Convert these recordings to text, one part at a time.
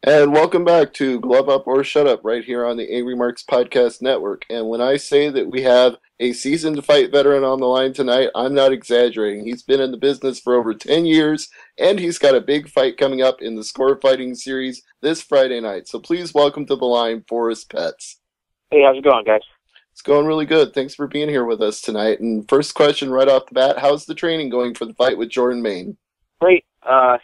And welcome back to Glove Up or Shut Up right here on the Angry Marks Podcast Network. And when I say that we have a seasoned fight veteran on the line tonight, I'm not exaggerating. He's been in the business for over 10 years, and he's got a big fight coming up in the Score Fighting Series this Friday night. So please welcome to the line, Forrest Petz. Hey, how's it going, guys? It's going really good. Thanks for being here with us tonight. And first question right off the bat, how's the training going for the fight with Jordan Main? Great. I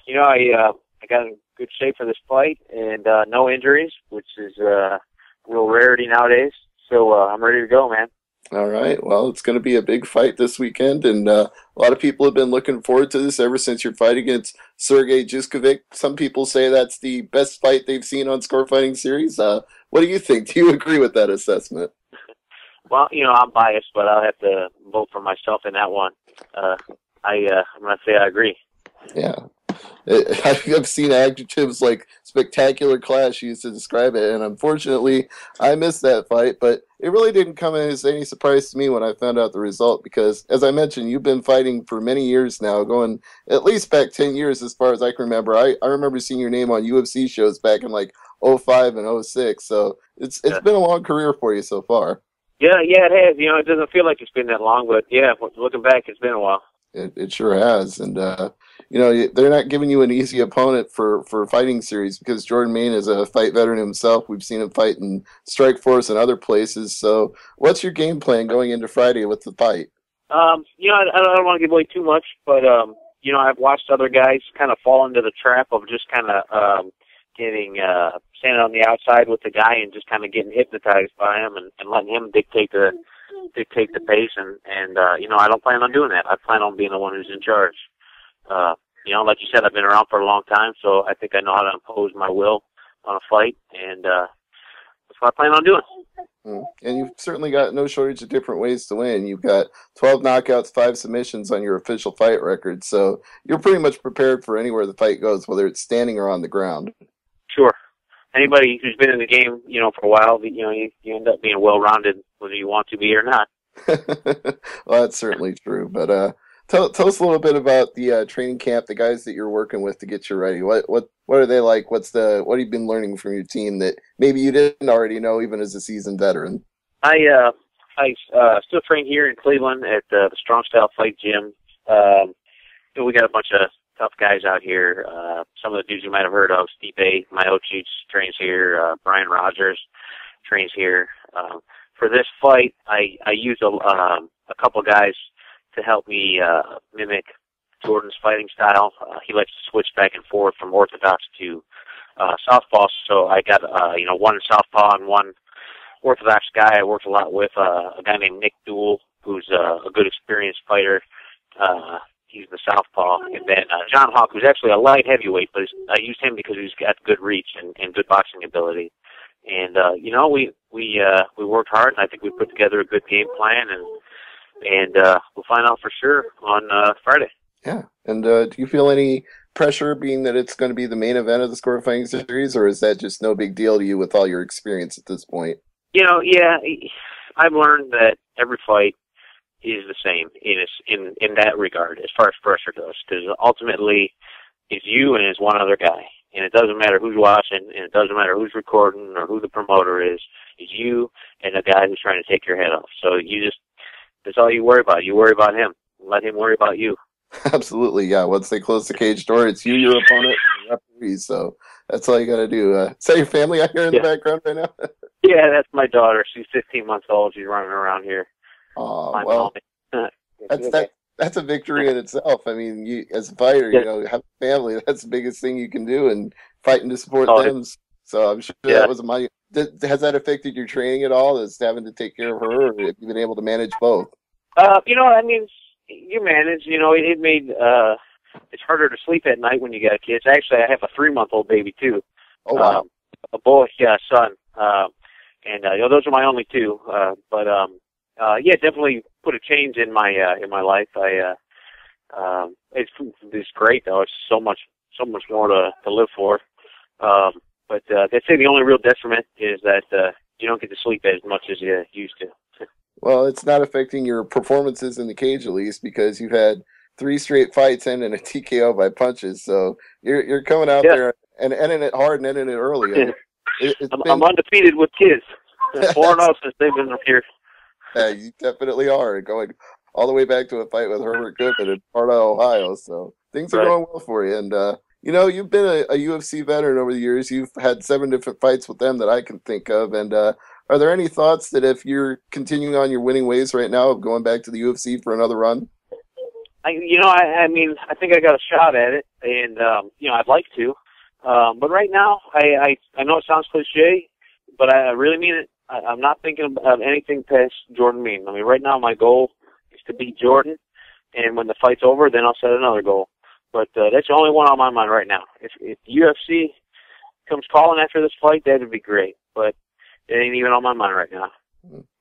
got in good shape for this fight, and no injuries, which is a real rarity nowadays. So I'm ready to go, man. All right. Well, it's going to be a big fight this weekend, and a lot of people have been looking forward to this ever since your fight against Sergey Juskovic. Some people say that's the best fight they've seen on Score Fighting Series. What do you think? Do you agree with that assessment? Well, I'm biased, but I'll have to vote for myself in that one. I'm going to say I agree. Yeah. I've seen adjectives like spectacular clash used to describe it, and unfortunately, I missed that fight, but it really didn't come as any surprise to me when I found out the result because, as I mentioned, you've been fighting for many years now, going at least back 10 years as far as I can remember. I remember seeing your name on UFC shows back in like '05 and '06, so it's been a long career for you so far. Yeah, it has. It doesn't feel like it's been that long, but yeah, looking back, it's been a while. It sure has, and they're not giving you an easy opponent for fighting series because Jordan Main is a fight veteran himself. We've seen him fight in Strikeforce and other places. So, what's your game plan going into Friday with the fight? I don't want to give away too much, but I've watched other guys kind of fall into the trap of just kind of standing on the outside with the guy and just kind of getting hypnotized by him and letting him dictate the pace, and I don't plan on doing that. I plan on being the one who's in charge. Like you said, I've been around for a long time, so I think I know how to impose my will on a fight, and that's what I plan on doing. And you've certainly got no shortage of different ways to win. You've got 12 knockouts, 5 submissions on your official fight record, so you're pretty much prepared for anywhere the fight goes, whether it's standing or on the ground. Sure. Anybody who's been in the game, for a while, you end up being well-rounded whether you want to be or not. Well, that's certainly true. But tell us a little bit about the training camp, the guys that you're working with to get you ready. What are they like? What have you been learning from your team that maybe you didn't already know, even as a seasoned veteran? I still train here in Cleveland at the Strong Style Fight Gym. We got a bunch of tough guys out here. Some of the dudes you might have heard of, Stipe Miocic trains here. Brian Rogers trains here. For this fight, I use a couple guys to help me mimic Jordan's fighting style. He likes to switch back and forth from orthodox to southpaw. So I got one southpaw and one orthodox guy. I worked a lot with a guy named Nick Duell, who's a good experienced fighter. He's the southpaw, and then John Hawk, who's actually a light heavyweight, but I used him because he's got good reach and good boxing ability. And we worked hard, and I think we put together a good game plan, and we'll find out for sure on Friday. Yeah. And do you feel any pressure, being that it's going to be the main event of the Score Fighting Series, or is that just no big deal to you with all your experience at this point? Yeah, I've learned that every fight is the same in that regard as far as pressure goes, because ultimately it's you and it's one other guy, and it doesn't matter who's watching, and it doesn't matter who's recording or who the promoter is. It's you and the guy who's trying to take your head off. So that's all you worry about. You worry about him. Let him worry about you. Absolutely, yeah. Once they close the cage door, it's you, your opponent, and the referee. So that's all you got to do. Is that your family out here in the background right now? Yeah, that's my daughter. She's 15 months old. She's running around here. Oh, well, that's a victory in itself. I mean, you as a fighter, have a family. That's the biggest thing you can do, and fighting to support them. So I'm sure that was has that affected your training at all? Is having to take care of her, or have you been able to manage both? You manage. It made it's harder to sleep at night when you got kids. Actually, I have a 3-month-old baby too. Oh wow! A boy, son. And those are my only two. Definitely put a change in my life. It's great though. It's so much more to live for. But they'd say the only real detriment is that you don't get to sleep as much as you used to. Well, it's not affecting your performances in the cage, at least, because you've had 3 straight fights and a TKO by punches. So you're coming out there and ending it hard and ending it early. I mean, I'm undefeated with kids. 4-0 since they've been here. Yeah, you definitely are going all the way back to a fight with Herbert Goodman in Sparta, Ohio. So things are going well for you. And you've been a UFC veteran over the years. You've had 7 different fights with them that I can think of. And are there any thoughts that if you're continuing on your winning ways right now of going back to the UFC for another run? I mean, I think I got a shot at it, and I'd like to. But right now, I know it sounds cliche, but I really mean it. I'm not thinking of anything past Jordan Mean. I mean, right now my goal is to beat Jordan, and when the fight's over, then I'll set another goal. But that's the only one on my mind right now. If UFC comes calling after this fight, that would be great. But it ain't even on my mind right now.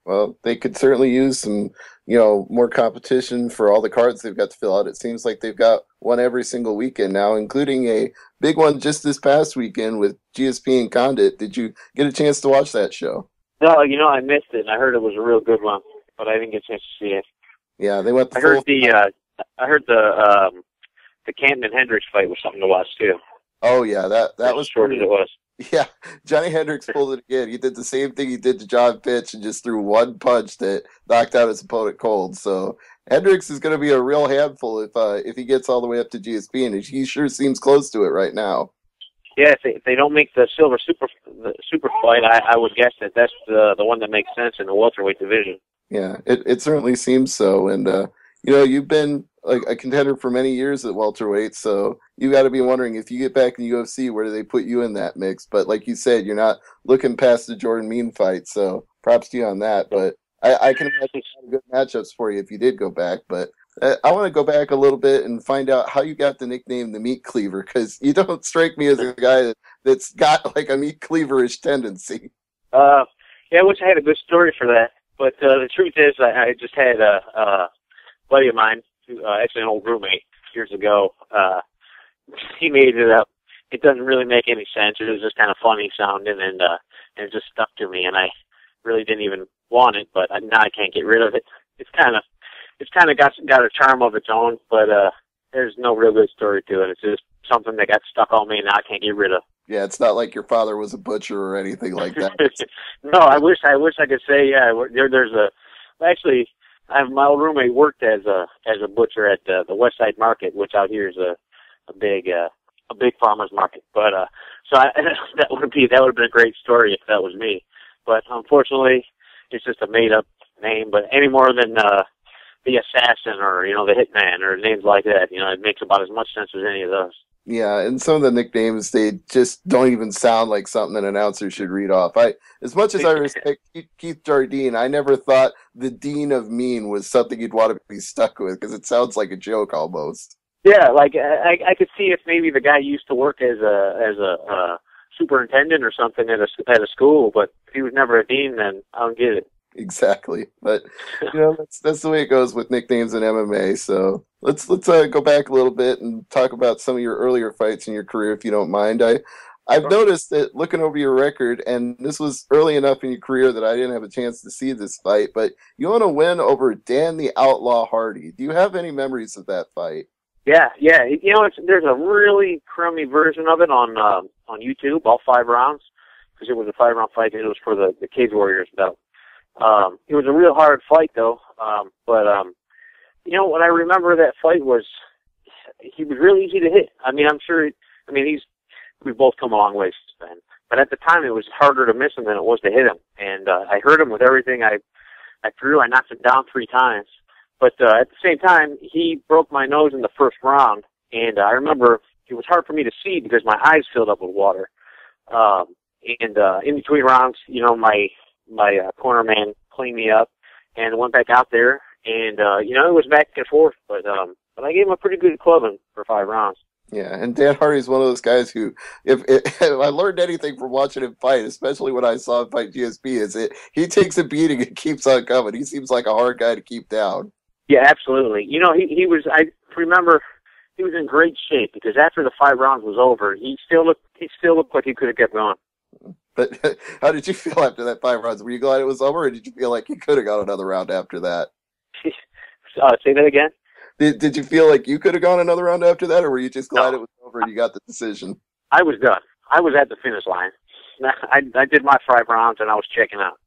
Well, they could certainly use some, more competition for all the cards they've got to fill out. It seems like they've got one every single weekend now, including a big one just this past weekend with GSP and Condit. Did you get a chance to watch that show? No, I missed it, and I heard it was a real good one, but I didn't get a chance to see it. Yeah, they went. I heard the Campman Hendricks fight was something to watch too. Oh yeah, that was short as it was. Yeah, Johnny Hendricks pulled it again. He did the same thing he did to John Fitch and just threw one punch that knocked out his opponent cold. So Hendricks is going to be a real handful if he gets all the way up to GSP, and he sure seems close to it right now. Yeah, if they don't make the silver super fight, I would guess that's the one that makes sense in the welterweight division. Yeah, it certainly seems so. And you've been a contender for many years at welterweight, so you got to be wondering if you get back in the UFC, where do they put you in that mix? But like you said, you're not looking past the Jordan Mean fight, so props to you on that. But I can imagine some good matchups for you if you did go back. But I want to go back a little bit and find out how you got the nickname the Meat Cleaver, because you don't strike me as a guy that's got like a meat cleaverish tendency. I wish I had a good story for that. But the truth is, I just had a buddy of mine, actually an old roommate years ago. He made it up. It doesn't really make any sense. It was just kind of funny sounding, and it just stuck to me. And I really didn't even want it, but now I can't get rid of it. It's kind of got a charm of its own, but there's no real good story to it. It's just something that got stuck on me, and now I can't get rid of. Yeah, it's not like your father was a butcher or anything like that. No, I wish I could say, yeah. Actually, my old roommate worked as a butcher at the West Side Market, which out here is a big farmers market. But that would have been a great story if that was me. But unfortunately, it's just a made up name. But any more than the assassin or the hitman or names like that, it makes about as much sense as any of those. Yeah, and some of the nicknames, they just don't even sound like something an announcer should read off. As much as I respect Keith Jardine, I never thought the Dean of Mean was something you'd want to be stuck with, because it sounds like a joke almost. Yeah, like I could see if maybe the guy used to work as a superintendent or something at a school, but if he was never a dean, then I don't get it. Exactly, but that's the way it goes with nicknames in MMA. So let's go back a little bit and talk about some of your earlier fights in your career, if you don't mind. I've noticed that looking over your record, and this was early enough in your career that I didn't have a chance to see this fight, but you want to win over Dan the Outlaw Hardy. Do you have any memories of that fight? Yeah. There's a really crummy version of it on YouTube, all 5 rounds, because it was a 5-round fight, and it was for the Cage Warriors belt. It was a real hard fight, though. But what I remember of that fight was he was really easy to hit. I mean, we've both come a long ways since then. But at the time, it was harder to miss him than it was to hit him. And I hurt him with everything I threw. I knocked him down 3 times. But at the same time, he broke my nose in the first round. And I remember it was hard for me to see because my eyes filled up with water. And in between rounds, my corner man cleaned me up and went back out there, and it was back and forth, but I gave him a pretty good clubbing for 5 rounds. Yeah, and Dan Hardy's one of those guys who, if I learned anything from watching him fight, especially when I saw him fight GSP, is he takes a beating and keeps on coming. He seems like a hard guy to keep down. Yeah, absolutely. He was. I remember he was in great shape because after the 5 rounds was over, he still looked like he could have kept going. But how did you feel after that 5 rounds? Were you glad it was over, or did you feel like you could have got another round after that? Say that again? Did you feel like you could have gone another round after that, or were you just glad it was over and you got the decision? I was done. I was at the finish line. I did my 5 rounds and I was checking out.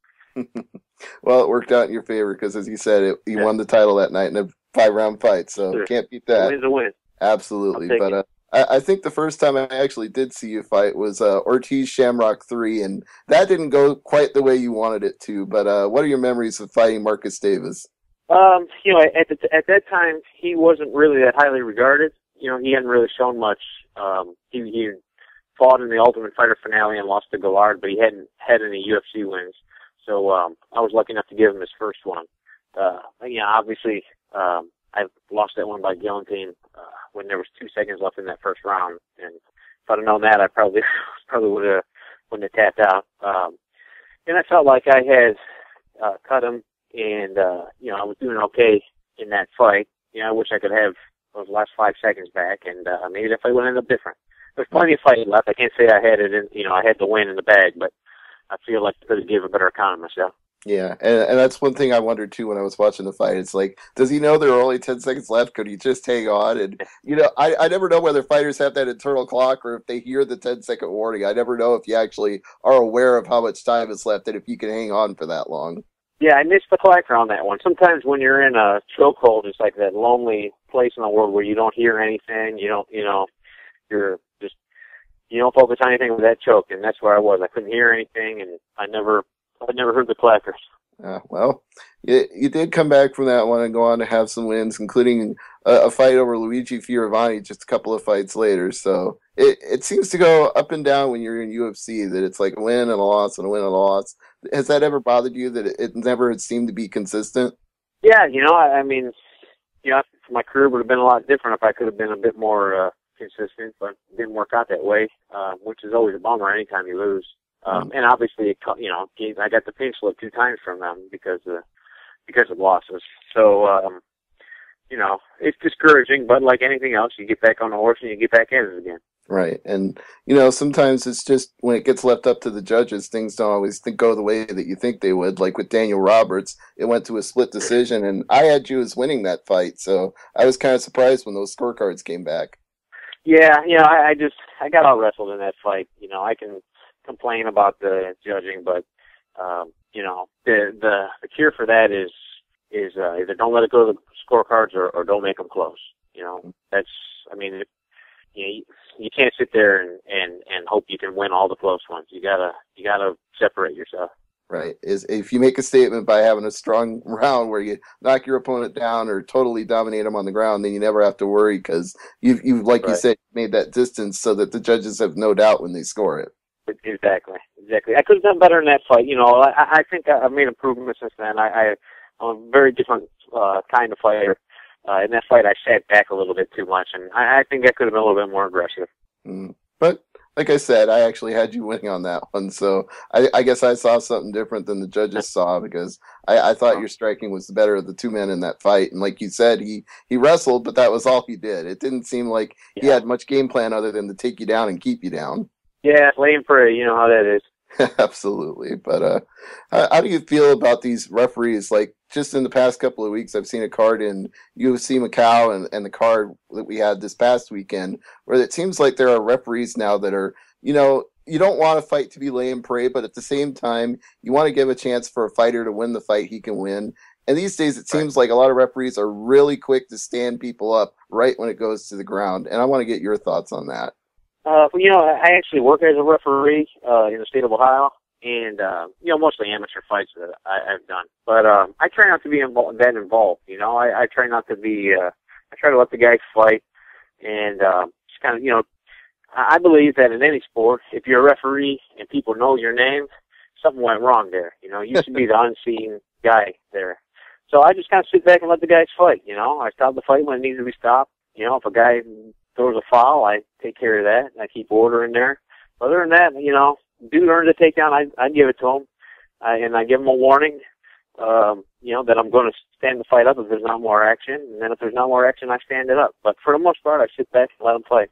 Well, it worked out in your favor because, as you said, you won the title that night in a 5-round fight, so Sure. can't beat A that. win's a win. Absolutely. I'll take But it. I think the first time I actually did see you fight was Ortiz Shamrock 3, and that didn't go quite the way you wanted it to. But what are your memories of fighting Marcus Davis? You know, at that time, he wasn't really that highly regarded. You know, he hadn't really shown much. He fought in the Ultimate Fighter finale and lost to Gallard, but he hadn't had any UFC wins. So I was lucky enough to give him his first one. Yeah, obviously, I lost that one by guillotine when there was 2 seconds left in that first round. And if I'd have known that, I probably wouldn't have tapped out. And I felt like I had cut him, and you know, I was doing okay in that fight. You know, I wish I could have those last 5 seconds back, and maybe that fight would end up different. There's plenty of fight left. I can't say I had it in, you know, I had the win in the bag, but I feel like I could have given a better account of myself. Yeah, and that's one thing I wondered too when I was watching the fight. It's like, does he know there are only 10 seconds left? Could he just hang on? And, you know, I never know whether fighters have that internal clock or if they hear the 10-second warning. I never know if you actually are aware of how much time is left and if you can hang on for that long. Yeah, I missed the clock on that one. Sometimes when you're in a chokehold, it's like that lonely place in the world where you don't hear anything. You don't, you know, you're just, you don't focus on anything with that choke, and that's where I was. I couldn't hear anything, and I never heard the clackers. Well, you did come back from that one and go on to have some wins, including a fight over Luigi Fioravanti just a couple of fights later. So it seems to go up and down when you're in UFC, that it's like a win and a loss and a win and a loss. Has that ever bothered you, that it never had seemed to be consistent? Yeah, you know, I mean, you know, my career would have been a lot different if I could have been a bit more consistent, but it didn't work out that way, which is always a bummer anytime you lose. And obviously, you know, I got the pink slip 2 times from them because of losses. So, you know, it's discouraging, but like anything else, you get back on the horse and you get back at it again. Right. And, you know, sometimes it's just when it gets left up to the judges, things don't always go the way that you think they would. Like with Daniel Roberts, it went to a split decision, and I had you as winning that fight. So I was kind of surprised when those scorecards came back. Yeah, you know, I got out wrestled in that fight. You know, I can complain about the judging, but you know, the cure for that is either don't let it go to the scorecards or don't make them close. You know, that's, I mean, you can't sit there and hope you can win all the close ones. You gotta separate yourself. Right. Is if you make a statement by having a strong round where you knock your opponent down or totally dominate them on the ground, then you never have to worry because you've like you said, made that distance so that the judges have no doubt when they score it. Exactly. I could have done better in that fight. You know, I think I've made improvements since then. I'm a very different kind of fighter. In that fight, I sat back a little bit too much, and I think I could have been a little bit more aggressive. But like I said, I actually had you winning on that one, so I guess I saw something different than the judges saw, because I thought your striking was the better of the 2 men in that fight. And like you said, he wrestled, but that was all he did. It didn't seem like he had much game plan other than to take you down and keep you down. Yeah, lay and pray. You know how that is. Absolutely. But how do you feel about these referees? Like, just in the past couple of weeks, I've seen a card in UFC Macau and the card that we had this past weekend, where it seems like there are referees now that are, you know, you don't want a fight to be lay and pray, but at the same time, you want to give a chance for a fighter to win the fight he can win. And these days, it seems like a lot of referees are really quick to stand people up right when it goes to the ground. And I want to get your thoughts on that. Well, you know, I actually work as a referee in the state of Ohio, and you know, mostly amateur fights that I've done. But I try not to be that involved. You know, I try not to be. I try to let the guys fight, and just kind of, you know, I believe that in any sport, if you're a referee and people know your name, something went wrong there. You know, you should be the unseen guy there. So I just kind of sit back and let the guys fight. You know, I stop the fight when it needs to be stopped. You know, if a guy throws a foul, I take care of that. I keep order in there. Other than that, you know, dude earns a takedown, I give it to him. And I give him a warning, you know, that I'm going to stand the fight up if there's not more action. And then if there's not more action, I stand it up. But for the most part, I sit back and let him fight.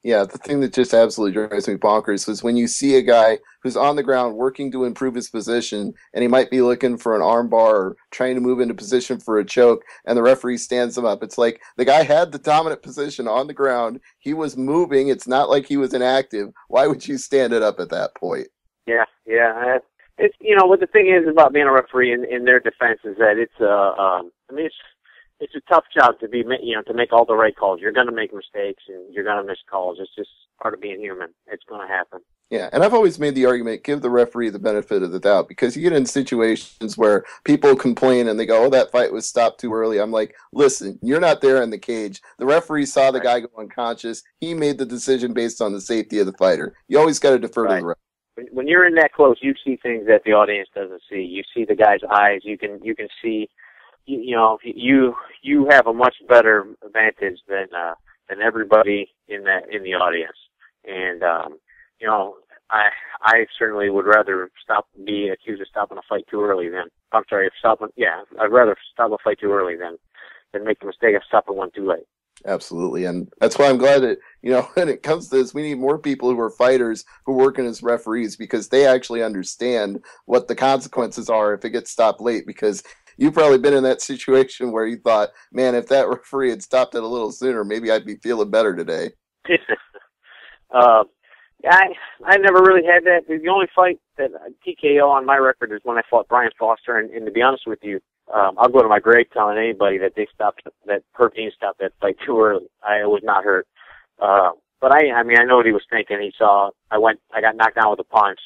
Yeah, the thing that just absolutely drives me bonkers is when you see a guy who's on the ground working to improve his position, and he might be looking for an armbar or trying to move into position for a choke, and the referee stands him up. It's like the guy had the dominant position on the ground. He was moving. It's not like he was inactive. Why would you stand it up at that point? Yeah, yeah. It's what the thing is about being a referee in their defense is that I mean it's a tough job to be to make all the right calls. You're going to make mistakes and you're going to miss calls. It's just part of being human. It's going to happen. Yeah, and I've always made the argument, give the referee the benefit of the doubt, because you get in situations where people complain and they go, oh, that fight was stopped too early. I'm like, listen, you're not there in the cage. The referee saw the guy go unconscious. He made the decision based on the safety of the fighter. You always got to defer to the referee. When you're in that close, you see things that the audience doesn't see. You see the guy's eyes. You can see, you have a much better advantage than everybody in the audience. And I certainly would rather be accused of stopping a fight too early I'd rather stop a fight too early than make the mistake of stopping one too late. Absolutely, and that's why I'm glad that, when it comes to this, we need more people who are fighters who are working as referees, because they actually understand what the consequences are if it gets stopped late, because you've probably been in that situation where you thought, man, if that referee had stopped it a little sooner, maybe I'd be feeling better today. I never really had that. The only fight that TKO on my record is when I fought Brian Foster, and to be honest with you, I'll go to my grave telling anybody that Herb Dean stopped that fight too early. I was not hurt. But I know what he was thinking. He saw I got knocked down with a punch,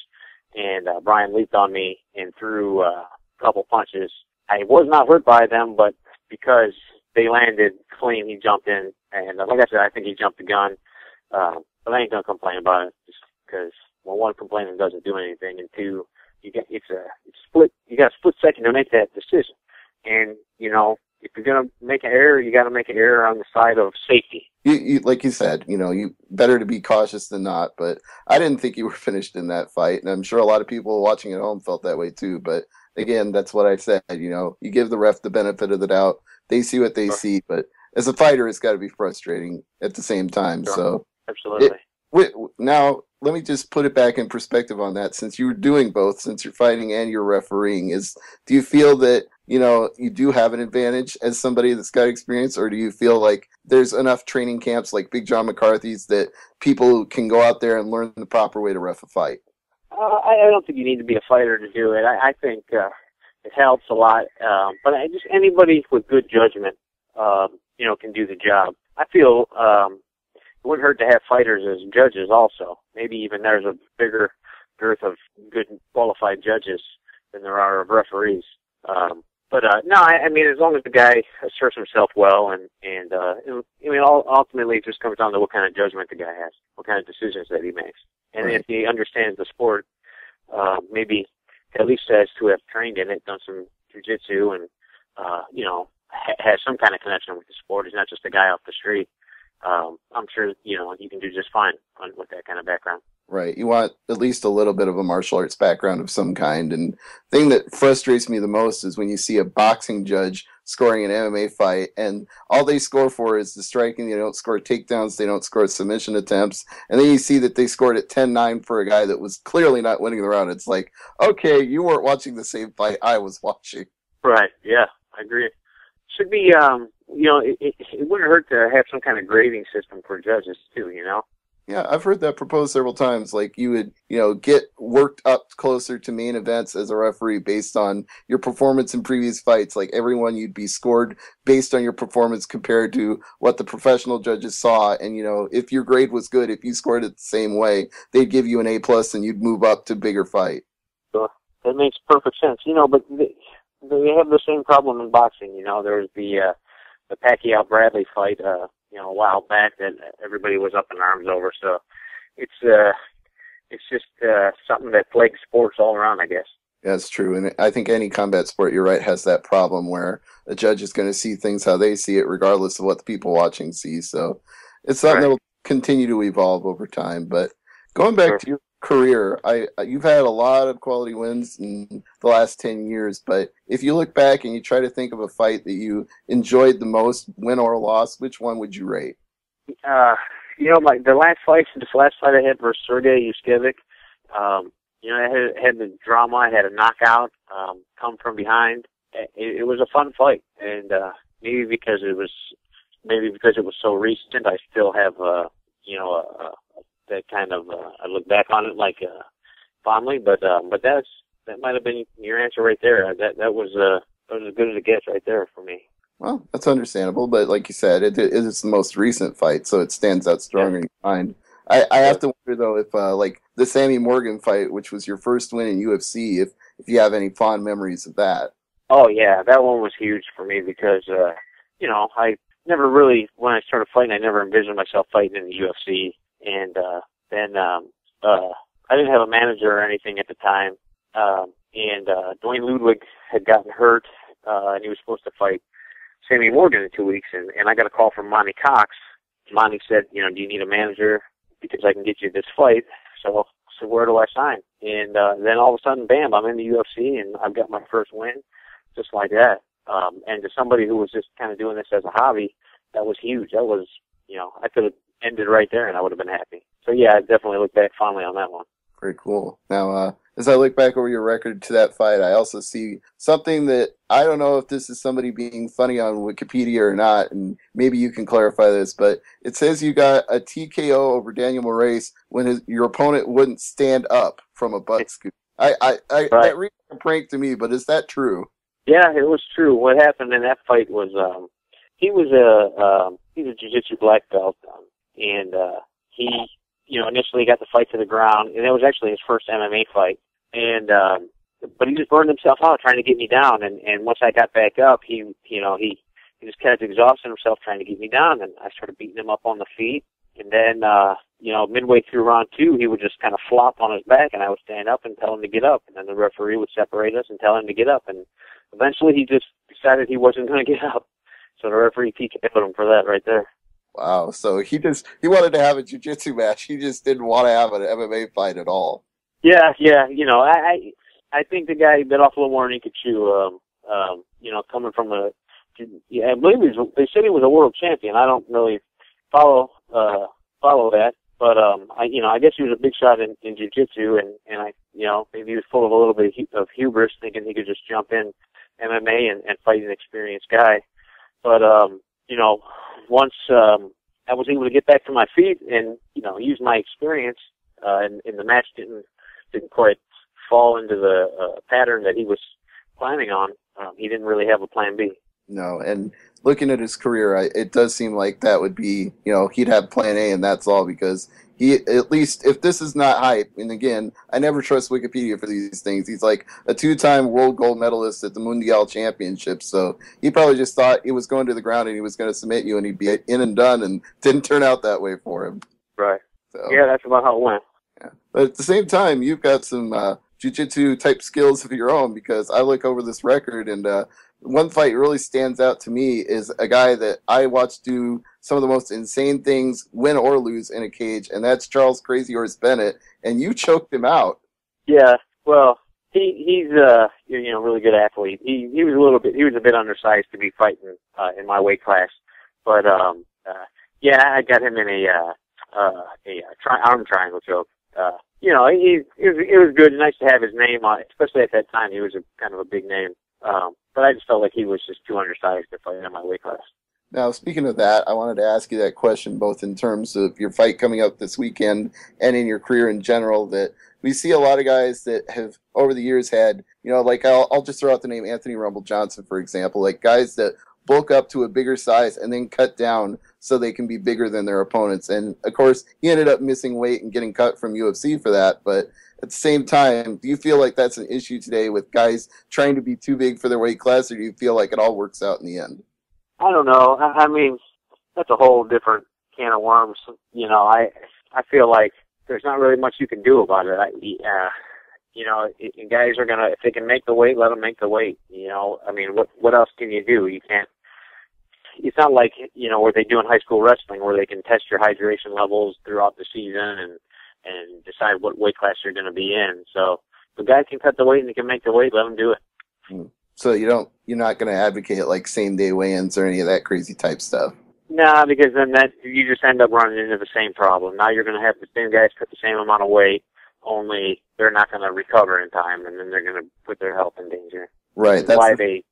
and Brian leaped on me and threw a couple punches. I was not hurt by them, but because they landed clean, he jumped in, and like I said, I think he jumped the gun. But I ain't gonna complain about it, just because, well, one, complaining doesn't do anything, and two, it's split. You got a split second to make that decision, and if you're gonna make an error, you got to make an error on the side of safety. You like you said, you better to be cautious than not. But I didn't think you were finished in that fight, and I'm sure a lot of people watching at home felt that way too. But again, that's what I said. You give the ref the benefit of the doubt. They see what they see, but as a fighter, it's got to be frustrating at the same time. Sure. So. Absolutely. Now, let me just put it back in perspective on that. Since you're doing both, since you're fighting and you're refereeing, do you feel that, you do have an advantage as somebody that's got experience, or do you feel like there's enough training camps like Big John McCarthy's that people can go out there and learn the proper way to ref a fight? I don't think you need to be a fighter to do it. I think it helps a lot. But just anybody with good judgment, can do the job. I feel it wouldn't hurt to have fighters as judges also. Maybe even there's a bigger girth of good qualified judges than there are of referees. No, I mean, as long as the guy asserts himself well, and ultimately it just comes down to what kind of judgment the guy has, what kind of decisions that he makes. And right. If he understands the sport, maybe at least has to have trained in it, done some jiu-jitsu, and, has some kind of connection with the sport. He's not just a guy off the street. I'm sure, you can do just fine with that kind of background. Right. You want at least a little bit of a martial arts background of some kind. And the thing that frustrates me the most is when you see a boxing judge scoring an MMA fight, and all they score for is the striking. They don't score takedowns. They don't score submission attempts. And then you see that they scored at 10-9 for a guy that was clearly not winning the round. It's like, okay, you weren't watching the same fight I was watching. Right. Yeah, I agree. Should be, it wouldn't hurt to have some kind of grading system for judges too, Yeah, I've heard that proposed several times. Like you would, get worked up closer to main events as a referee based on your performance in previous fights. Like everyone, you'd be scored based on your performance compared to what the professional judges saw. And, if your grade was good, if you scored it the same way, they'd give you an A+ and you'd move up to bigger fight. So that makes perfect sense, but they have the same problem in boxing. There was the Pacquiao-Bradley fight, a while back that everybody was up in arms over. So it's just something that plagues sports all around, I guess. That's true. And I think any combat sport, you're right, has that problem where a judge is going to see things how they see it, regardless of what the people watching see. So it's something that will continue to evolve over time. But going back to your career, you've had a lot of quality wins in the last 10 years, but if you look back and you try to think of a fight that you enjoyed the most, win or loss, which one would you rate? the last fight, this last fight I had versus Sergey Yushkevich, I had the drama. I had a knockout, come from behind. It was a fun fight, and maybe because it was so recent, I still have that kind of I look back on it like fondly. But that might have been your answer right there. That was as good as it gets right there for me. Well, that's understandable, but like you said, it is the most recent fight, so it stands out stronger in your mind. I have to wonder though if like the Sammy Morgan fight, which was your first win in UFC, if you have any fond memories of that. Oh yeah, that one was huge for me because I never really, when I started fighting, I never envisioned myself fighting in the UFC, and then I didn't have a manager or anything at the time, and Dwayne Ludwig had gotten hurt, and he was supposed to fight Sammy Morgan in 2 weeks, and I got a call from Monty Cox. Monty said, do you need a manager? Because I can get you this fight. So where do I sign? And then all of a sudden, bam, I'm in the UFC, and I've got my first win, just like that. And to somebody who was just kind of doing this as a hobby, that was huge. That was, I could have ended right there, and I would have been happy. So yeah, I definitely look back fondly on that one. Very cool. Now, as I look back over your record to that fight, I also see something that I don't know if this is somebody being funny on Wikipedia or not, and maybe you can clarify this, but it says you got a TKO over Daniel Moraes when your opponent wouldn't stand up from a butt scoop. Right. That reads like a prank to me, but is that true? Yeah, it was true. What happened in that fight was he's a jiu-jitsu black belt, and he initially got the fight to the ground, and it was actually his first MMA fight. And but he just burned himself out trying to get me down. And once I got back up, he just kept exhausting himself trying to get me down, and I started beating him up on the feet. And then midway through round 2, he would just kind of flop on his back, and I would stand up and tell him to get up. And then the referee would separate us and tell him to get up. And eventually, he just decided he wasn't going to get up. So the referee PK'd him for that right there. Wow. So he wanted to have a jiu-jitsu match. He just didn't want to have an MMA fight at all. Yeah. I think the guy bit off a little more than he could chew. Coming from I believe they said he was a world champion. I don't really follow that, but I guess he was a big shot in jiu-jitsu, and maybe he was full of a little bit of hubris, thinking he could just jump in MMA and fight an experienced guy. But once I was able to get back to my feet and use my experience, and the match didn't quite fall into the pattern that he was planning on. He didn't really have a plan B. No, and looking at his career, it does seem like that would be, he'd have plan A and that's all, because he, at least, if this is not hype, and again, I never trust Wikipedia for these things, he's like a 2-time world gold medalist at the Mundial Championship, so he probably just thought he was going to the ground and he was going to submit you and he'd be in and done, and didn't turn out that way for him. Right. So, yeah, that's about how it went. Yeah. But at the same time, you've got some jiu-jitsu type skills of your own, because I look over this record, and one fight really stands out to me is a guy that I watched do some of the most insane things, win or lose, in a cage, and that's Charles Krazy Horse Bennett, and you choked him out. Yeah, well, he's a really good athlete. He was a bit undersized to be fighting in my weight class, but I got him in a arm triangle choke. It was good, nice to have his name on it, especially at that time. He was kind of a big name. But I just felt like he was just too undersized to fight in my weight class. Now, speaking of that, I wanted to ask you that question, both in terms of your fight coming up this weekend and in your career in general, that we see a lot of guys that have, over the years, had, like I'll just throw out the name Anthony Rumble Johnson, for example, like guys that bulk up to a bigger size and then cut down so they can be bigger than their opponents. And, of course, he ended up missing weight and getting cut from UFC for that, but at the same time, do you feel like that's an issue today with guys trying to be too big for their weight class, or do you feel like it all works out in the end? I don't know. I mean, that's a whole different can of worms. I feel like there's not really much you can do about it. Guys are gonna, if they can make the weight, let them make the weight. I mean, what else can you do? You can't. It's not like what they do in high school wrestling, where they can test your hydration levels throughout the season and decide what weight class you're going to be in. So if the guy can cut the weight and he can make the weight, let him do it. So you're not going to advocate like same day weigh-ins or any of that crazy type stuff? Nah, because then that you just end up running into the same problem. Now you're going to have the same guys cut the same amount of weight, only they're not going to recover in time, and then they're going to put their health in danger. Right. That's why they,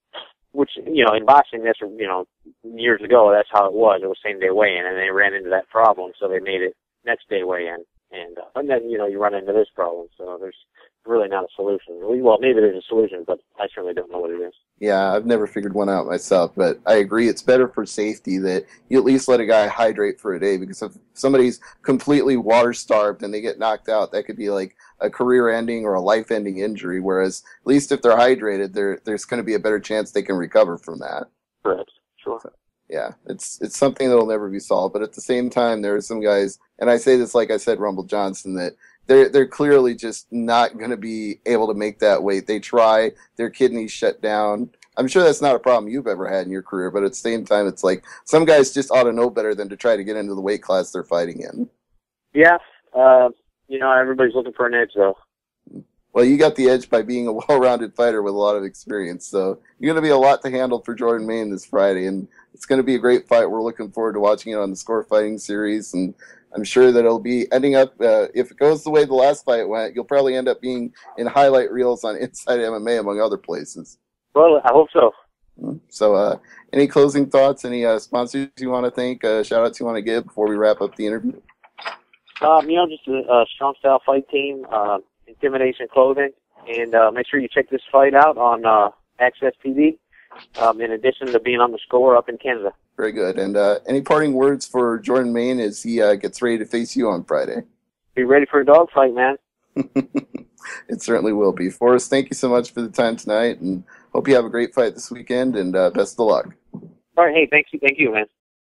which, you know, in boxing, that's, you know, years ago, that's how it was. It was same-day weigh-in, and they ran into that problem, so they made it next-day weigh-in. And then, you know, you run into this problem, so there's really not a solution. Well, maybe there's a solution, but I certainly don't know what it is. Yeah, I've never figured one out myself, but I agree it's better for safety that you at least let a guy hydrate for a day, because if somebody's completely water-starved and they get knocked out, that could be like a career-ending or a life-ending injury, whereas at least if they're hydrated, there's going to be a better chance they can recover from that. Correct. Sure. So, yeah, it's something that will never be solved, but at the same time, there are some guys, and I say this like I said, Rumble Johnson, that they're clearly just not going to be able to make that weight. They try, their kidneys shut down. I'm sure that's not a problem you've ever had in your career, but at the same time, it's like some guys just ought to know better than to try to get into the weight class they're fighting in. Yeah, you know, everybody's looking for an edge, though. Well, you got the edge by being a well-rounded fighter with a lot of experience, so you're going to be a lot to handle for Jordan Main this Friday, and it's going to be a great fight. We're looking forward to watching it on the Score Fighting Series, and I'm sure that it'll be ending up, if it goes the way the last fight went, you'll probably end up being in highlight reels on Inside MMA, among other places. Well, I hope so. So, any closing thoughts, any sponsors you want to thank, shout-outs you want to give before we wrap up the interview? You know, just a Strong Style Fight Team, Intimidation Clothing, and make sure you check this fight out on Access TV, in addition to being on the Score up in Canada. Very good. And any parting words for Jordan Main as he gets ready to face you on Friday? Be ready for a dogfight, man. It certainly will be. Forrest, thank you so much for the time tonight, and hope you have a great fight this weekend, and best of luck. All right, hey, thank you, man.